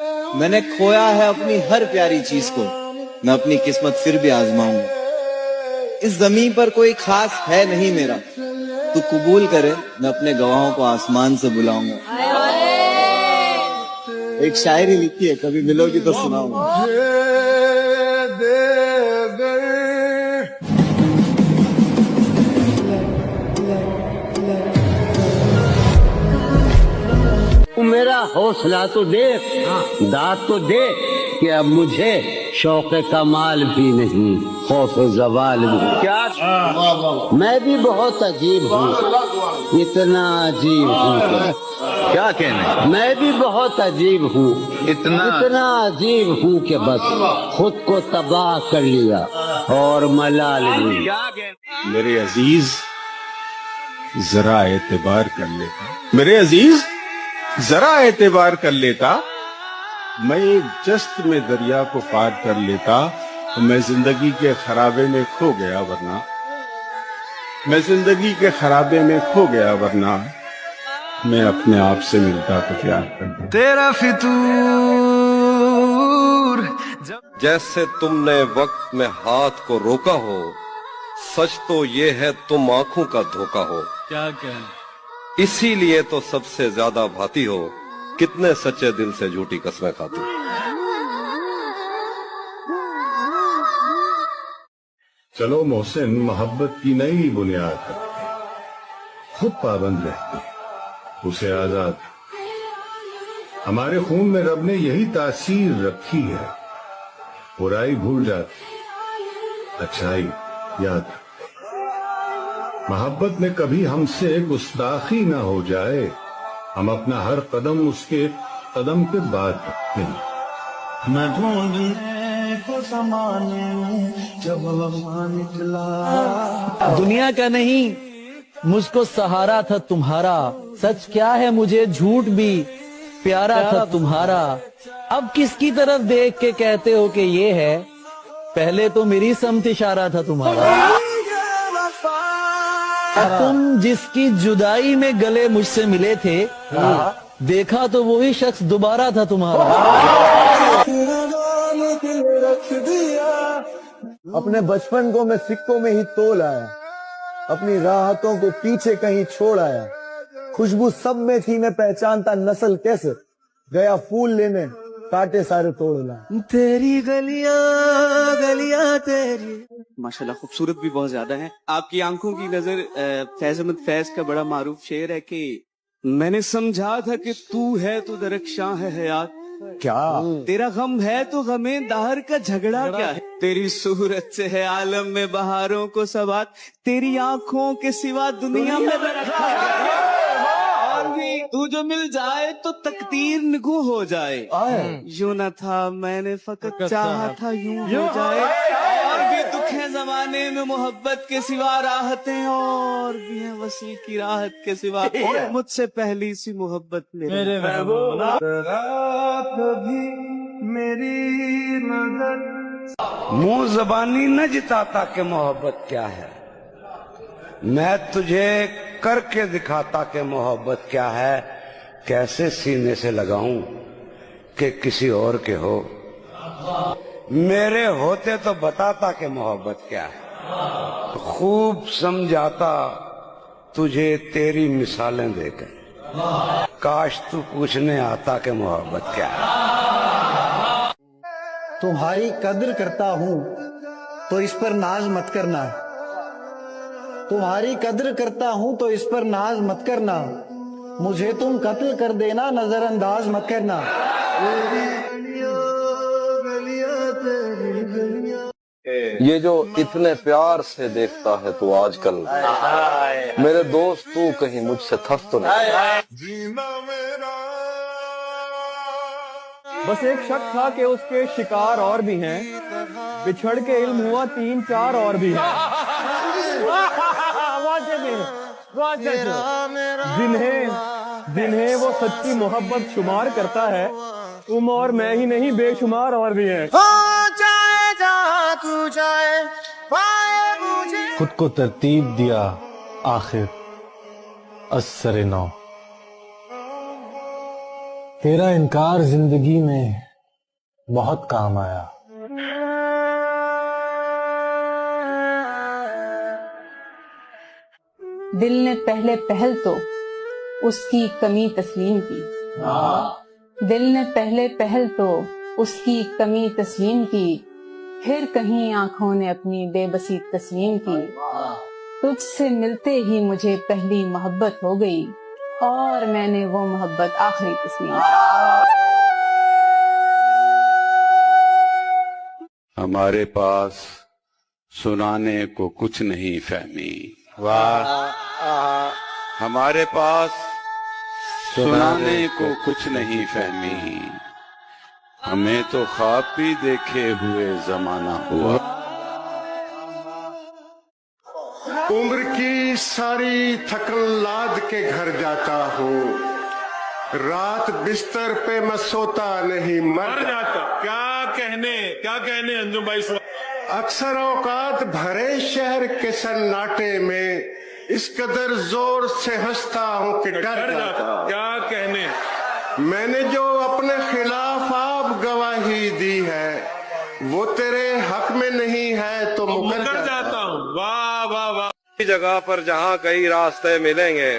میں نے کھویا ہے اپنی ہر پیاری چیز کو، میں اپنی قسمت پھر بھی آزماؤں گا۔ اس زمین پر کوئی خاص ہے نہیں میرا، تو قبول کرے میں اپنے گواہوں کو آسمان سے بلاؤں گا۔ ایک شاعری لکھی ہے، کبھی ملو گی تو سناؤں گا۔ میرا حوصلہ تو دیکھ، داد تو دیکھ کہ اب مجھے شوق کمال بھی نہیں، خوف زوال بھی۔ کیا میں بھی بہت عجیب ہوں، اتنا عجیب ہوں کیا کہنا، میں بھی بہت عجیب ہوں، اتنا عجیب ہوں کہ بس خود کو تباہ کر لیا اور ملال بھی۔ میرے عزیز ذرا اعتبار کر لیتا، میرے عزیز ذرا اعتبار کر لیتا، میں ایک جست میں دریا کو پار کر لیتا، میں زندگی کے خرابے میں کھو گیا ورنہ، میں زندگی کے خرابے میں کھو گیا ورنہ، میں اپنے آپ سے ملتا تو پیار کرتا۔ تیرا فطور جیسے تم نے وقت میں ہاتھ کو روکا ہو، سچ تو یہ ہے تم آنکھوں کا دھوکا ہو، کیا کہنا، اسی لیے تو سب سے زیادہ بھاتی ہو، کتنے سچے دل سے جھوٹی قسمیں کھاتی۔ چلو محسن محبت کی نئی بنیاد ہے، خود پابند رہتی ہے، اسے آزاد۔ ہمارے خون میں رب نے یہی تاثیر رکھی ہے، برائی بھول جاتی، اچھائی یاد۔ محبت میں کبھی ہم سے گستاخی نہ ہو جائے، ہم اپنا ہر قدم اس کے قدم کے بعد رکھتے ہیں۔ میں ڈھونڈنے کو زمانے میں جب وفا نکلا، دنیا کا نہیں مجھ کو سہارا تھا تمہارا، سچ کیا ہے مجھے جھوٹ بھی پیارا تھا تمہارا۔ اب کس کی طرف دیکھ کے کہتے ہو کہ یہ ہے، پہلے تو میری سمت اشارہ تھا تمہارا۔ تم جس کی جدائی میں گلے مجھ سے ملے تھے، دیکھا تو وہی شخص دوبارہ تھا تمہارا۔ اپنے بچپن کو میں سکوں میں ہی تول آیا، اپنی راحتوں کو پیچھے کہیں چھوڑ آیا، خوشبو سب میں تھی میں پہچانتا نسل کیسے، گیا پھول لینے کاٹے سارے توڑ لایا۔ تیری گلیاں گلیاں تیری۔ ماشاءاللہ خوبصورت بھی بہت زیادہ ہیں آپ کی آنکھوں کی نظر۔ فیض احمد فیض کا بڑا معروف شعر ہے کہ میں نے سمجھا تھا کہ تو ہے تو درخشاں ہے حیات، کیا تیرا غم ہے تو غمیں دہر کا جھگڑا کیا ہے، تیری صورت سے ہے عالم میں بہاروں کو ثبات، تیری آنکھوں کے سوا دنیا میں اور بھی تو جو مل جائے تو تقدیر نگو ہو جائے، یوں نہ تھا میں نے فقط چاہا تھا یوں ہو جائے، اور بھی دکھ ہے زمانے میں محبت کے سوا راحتیں، اور بھی ہیں وصل کی راحت کے سوا مجھ سے پہلی سی محبت میرے محبوب۔ کبھی میری نظر منہ زبانی نہ جتاتا کہ محبت کیا ہے، میں تجھے کر کے دکھاتا کہ محبت کیا ہے، کیسے سینے سے لگاؤں کہ کسی اور کے ہو، میرے ہوتے تو بتاتا کہ محبت کیا ہے، خوب سمجھاتا تجھے تیری مثالیں دے کر، کاش تو پوچھنے آتا کہ محبت کیا ہے۔ تمہاری قدر کرتا ہوں تو اس پر ناز مت کرنا، تمہاری قدر کرتا ہوں تو اس پر ناز مت کرنا، مجھے تم قتل کر دینا نظر انداز مت کرنا۔ یہ جو اتنے پیار سے دیکھتا ہے تو آج کل، میرے دوست تو کہیں مجھ سے تھک تو نہیں۔ بس ایک شک تھا کہ اس کے شکار اور بھی ہیں، بچھڑ کے علم ہوا 3-4 اور بھی ہیں، جنہیں وہ سچی محبت شمار کرتا ہے، تم اور میں ہی نہیں بے شمار اور بھی ہیں۔ خود کو ترتیب دیا آخر از سر نو، तेरा इनकार जिंदगी में बहुत काम आया। दिल ने पहले पहल तो उसकी कमी तस्लीम की, दिल ने पहले पहल तो उसकी कमी तस्लीम की, फिर कहीं आंखों ने अपनी बेबसी तस्लीम की। तुझसे मिलते ही मुझे पहली मोहब्बत हो गई और मैंने वो मोहब्बत आखिरी तस्लीम की। हमारे पास सुनाने को कुछ नहीं फहमी। वाह। हमारे पास सुनाने को कुछ नहीं फहमी, हमें तो ख्वाब भी देखे हुए जमाना हुआ। उम्र की सारी थकन लाद के घर जाता हूँ, रात बिस्तर पे मैं सोता नहीं मर जाता। क्या कहने अंजुम भाई? अक्सर औकात भरे शहर के सन्नाटे में इस कदर जोर से हंसता हूँ कि डर जाता। क्या कहने? मैंने जो अपने खिलाफ आप गवाही दी है वो तेरे हक में नहीं है तो मुकर जाता हूँ। वाह वाह वाह। उसी जगह पर जहाँ कई रास्ते मिलेंगे,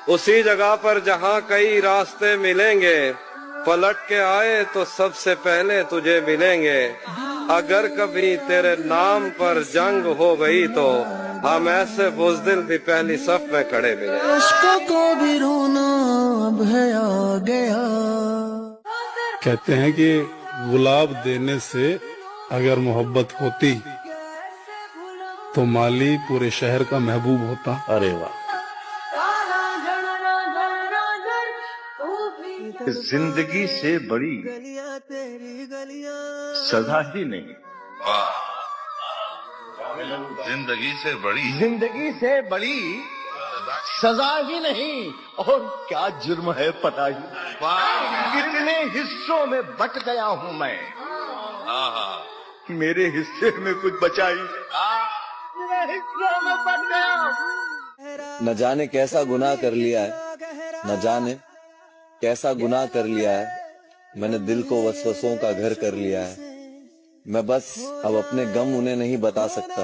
उसी जगह पर जहाँ कई रास्ते मिलेंगे, पलट के आए तो सबसे पहले तुझे मिलेंगे। अगर कभी तेरे नाम पर जंग हो गई तो हम ऐसे बुज़दिल भी पहली सफ में खड़े मिले। अश्कों को भी रोना अब है आ गया। कहते हैं कि गुलाब देने से अगर मोहब्बत होती तो माली पूरे शहर का महबूब होता। अरे वाह। जिंदगी से बड़ी सजा ही नहीं। जिंदगी से बड़ी सजा ही नहीं और क्या जुर्म है पता ही। कितने हिस्सों में बट गया हूँ मैं, मेरे हिस्से में कुछ बचा ही मेरे हिस्सों में बट गया। न जाने कैसा गुनाह कर लिया है, न जाने कैसा गुनाह कर लिया है, मैंने दिल को वसवसों का घर कर लिया है। मैं बस अब अपने गम उन्हें नहीं बता सकता,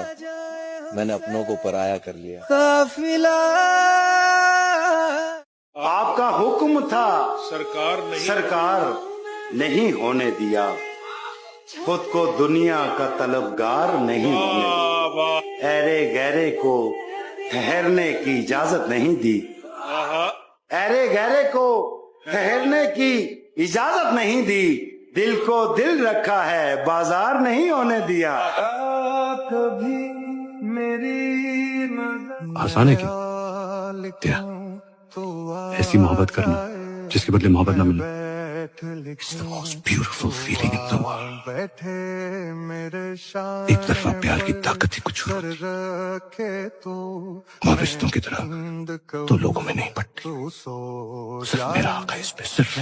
मैंने अपनों को पराया कर लिया। काफिला आपका हुक्म था, सरकार नहीं होने दिया, खुद को दुनिया का तलबगार नहीं होने दिया, ऐरे गहरे को ठहरने की इजाजत नहीं दी, ऐरे गहरे को ठहरने की इजाजत नहीं दी, दिल को दिल रखा है बाजार नहीं होने दिया। कभी मेरी आसान है क्या क्या ऐसी मोहब्बत करना जिसके बदले मोहब्बत न मिले? It's the most beautiful feeling in the world. एक तरफा प्यार की ताकत ही कुछ और और रिश्तों की तरह तो लोगों में नहीं पड़ती, सिर्फ मेरा हक है इस पे, सिर्फ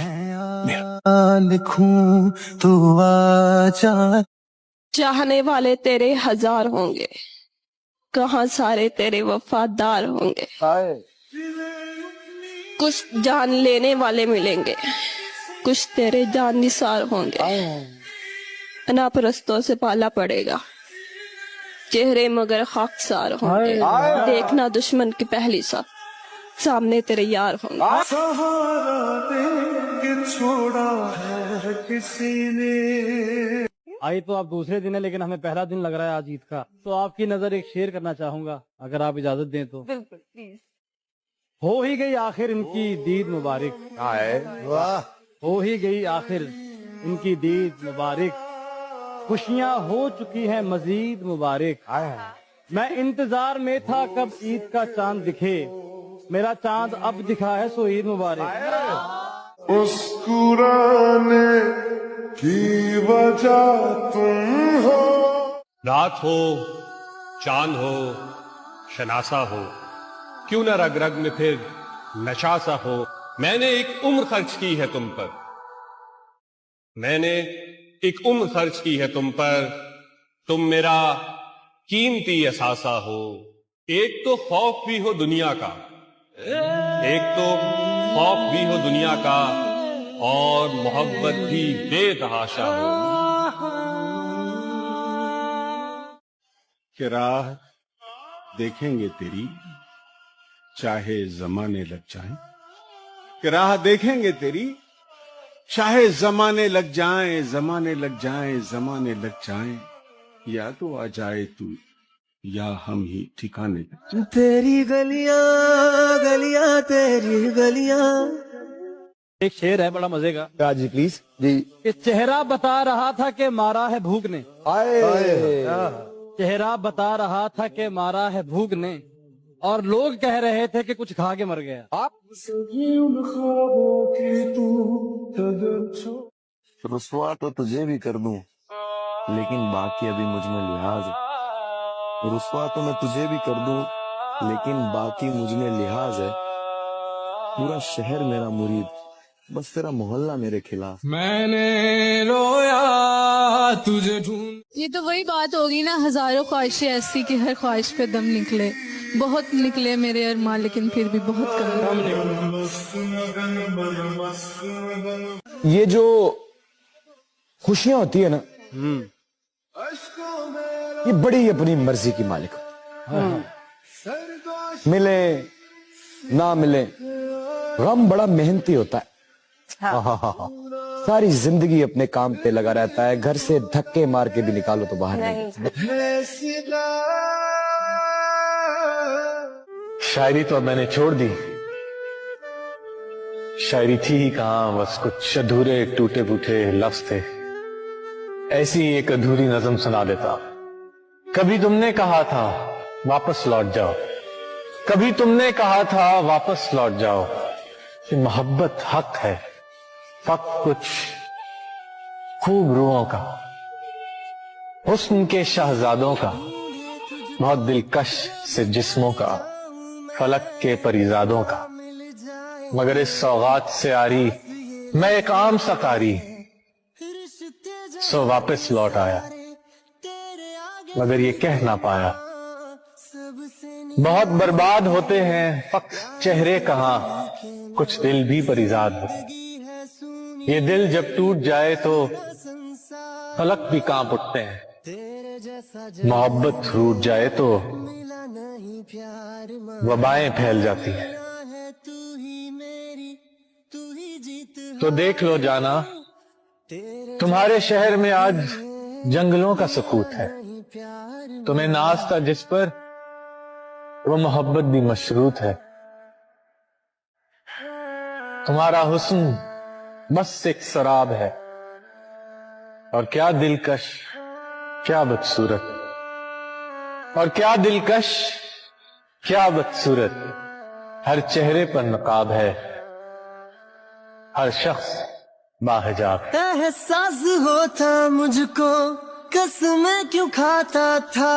मेरा। लिखूं तो आजा। चाहने वाले तेरे हजार होंगे, कहाँ सारे तेरे वफादार होंगे। कुछ जान लेने वाले मिलेंगे, कुछ तेरे जान निसार होंगे। अनापरस्तों से पाला पड़ेगा, चेहरे मगर खाकसार होंगे। देखना दुश्मन की पहली साथ, सामने तेरे यार होंगे। सहारा दे छोड़ा है किसी ने। आई तो आप दूसरे दिन है, लेकिन हमें पहला दिन लग रहा है आज ईद का, तो आपकी नजर एक शेर करना चाहूंगा अगर आप इजाजत दें तो। बिल्कुल प्लीज। हो ही गई आखिर इनकी दीद मुबारक, वाह। हो ही गई आखिर इनकी दीद मुबारक, खुशियां हो चुकी हैं मजीद मुबारक। मैं इंतजार में था कब ईद का चांद दिखे, मेरा चांद अब दिखा है सो ईद मुबारक। मुस्कुराने की वजह तुम हो। रात हो, चांद हो, शनासा हो, क्यों न रग रग में फिर नशा सा हो। मैंने एक उम्र खर्च की है तुम पर, मैंने एक उम्र खर्च की है तुम पर, तुम मेरा कीमती असासा हो। एक तो खौफ भी हो दुनिया का, एक तो खौफ भी हो दुनिया का, और मोहब्बत भी बेतहाशा हो। कि राह देखेंगे तेरी चाहे जमाने लग जाएं, कि राह देखेंगे तेरी चाहे जमाने लग जाएं, जमाने लग जाएं, जमाने लग जाएं, या तो आ जाए तू या हम ही ठिकाने लग जाएं। तेरी गलियां गलियां तेरी गलियां। एक शेर है बड़ा मजे का। राज जी प्लीज जी। कि चेहरा बता रहा था कि मारा है भूख ने, चेहरा बता रहा था कि मारा है भूख ने, और लोग कह रहे थे कि कुछ खा के मर गया। आप रुसवा तो तुझे भी कर दूं, लेकिन बाकी अभी मुझ में लिहाज है। रुसवा तो मैं तुझे भी कर दूं, लेकिन बाकी मुझ में लिहाज है। पूरा शहर मेरा मुरीद, बस तेरा मोहल्ला मेरे खिलाफ। मैंने रोया तुझे ढूंढ। ये तो वही बात होगी ना, हजारों ख्वाहिशें ऐसी कि हर ख्वाहिश पे दम निकले। बहुत निकले मेरे अरमान, लेकिन फिर भी बहुत कम। ये जो खुशियां होती है ना, ये बड़ी अपनी मर्जी की मालिक मिले ना मिले, गम बड़ा मेहनती होता है। सारी जिंदगी अपने काम पे लगा रहता है, घर से धक्के मार के भी निकालो तो बाहर नहीं। शायरी तो अब मैंने छोड़ दी, शायरी थी ही कहां, बस कुछ अधूरे टूटे फूटे लफ्ज थे। ऐसी एक अधूरी नज़म सुना देता। कभी तुमने कहा था वापस लौट जाओ, कभी तुमने कहा था वापस लौट जाओ, कि मोहब्बत हक है, फक कुछ खूब रूहों का, हुस्न के शहजादों का, बहुत दिलकश से जिस्मों का, फलक के परिजादों का। मगर इस सौगात से आरी मैं एक आम सकारी, सो वापस लौट आया, मगर ये कह ना पाया। बहुत बर्बाद होते हैं फक्त चेहरे कहां, कुछ दिल भी परिजाद होते। ये दिल जब टूट जाए तो फलक भी कांप उठते हैं। मोहब्बत रूठ जाए तो वबाएं फैल जाती हैं। तो देख लो जाना, तुम्हारे शहर में आज जंगलों का सकूत है। तुम्हें नाज था जिस पर, वो मोहब्बत भी मशरूत है। तुम्हारा हुस्न बस एक शराब है, और क्या दिलकश क्या बदसूरत, और क्या दिलकश क्या बदसूरत। हर चेहरे पर नकाब है, हर शख्स बाहिजाब। एहसास होता मुझको कसमें क्यों खाता था,